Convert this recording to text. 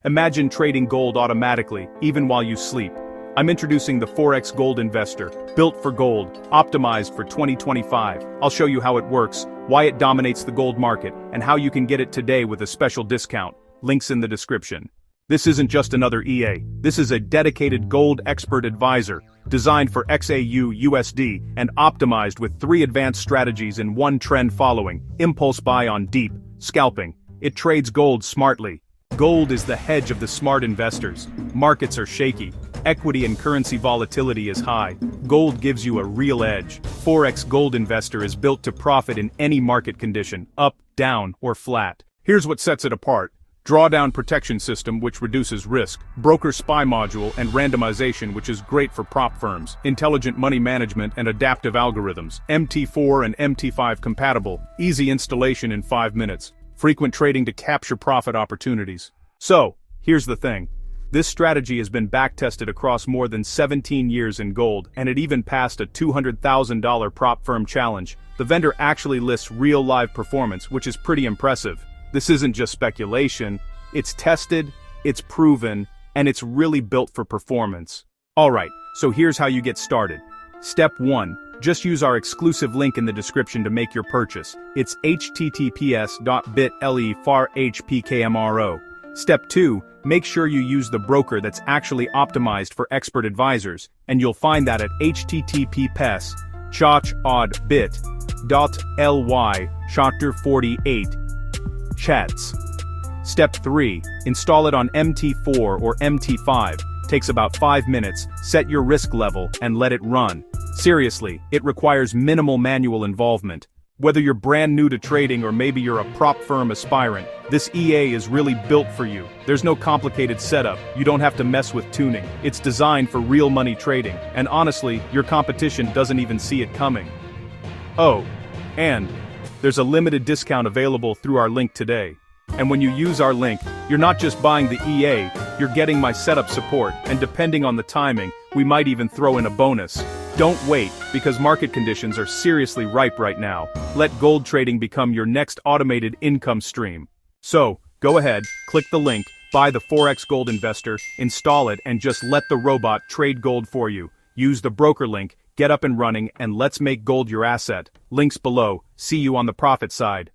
Imagine trading gold automatically, even while you sleep. I'm introducing the Forex GOLD Investor, built for gold, optimized for 2025. I'll show you how it works, why it dominates the gold market, and how you can get it today with a special discount. Links in the description. This isn't just another EA, this is a dedicated gold expert advisor, designed for XAU USD and optimized with 3 advanced strategies in one trend following: impulse buy on deep, scalping. It trades gold smartly. Gold is the hedge of the smart investors. Markets are shaky. Equity and currency volatility is high. Gold gives you a real edge. Forex GOLD Investor is built to profit in any market condition, up, down, or flat. Here's what sets it apart. Drawdown protection system, which reduces risk. Broker spy module and randomization, which is great for prop firms. Intelligent money management and adaptive algorithms. MT4 and MT5 compatible. Easy installation in 5 minutes. Frequent trading to capture profit opportunities. So, here's the thing. This strategy has been backtested across more than 17 years in gold, and it even passed a $200,000 prop firm challenge. The vendor actually lists real live performance, which is pretty impressive. This isn't just speculation, it's tested, it's proven, and it's really built for performance. Alright, so here's how you get started. Step 1. Just use our exclusive link in the description to make your purchase. It's https://bit.ly/FARHPKMRO. Step 2. Make sure you use the broker that's actually optimized for expert advisors, and you'll find that at https://bit.ly/48 chats. Step 3. Install it on MT4 or MT5. Takes about 5 minutes, set your risk level, and let it run. Seriously, it requires minimal manual involvement. Whether you're brand new to trading or maybe you're a prop firm aspirant, this EA is really built for you. There's no complicated setup, you don't have to mess with tuning. It's designed for real money trading, and honestly, your competition doesn't even see it coming. Oh, and there's a limited discount available through our link today. And when you use our link, you're not just buying the EA, you're getting my setup support, and depending on the timing, we might even throw in a bonus. Don't wait, because market conditions are seriously ripe right now. Let gold trading become your next automated income stream. So, go ahead, click the link, buy the Forex GOLD Investor, install it, and just let the robot trade gold for you. Use the broker link, get up and running, and let's make gold your asset. Links below. See you on the profit side.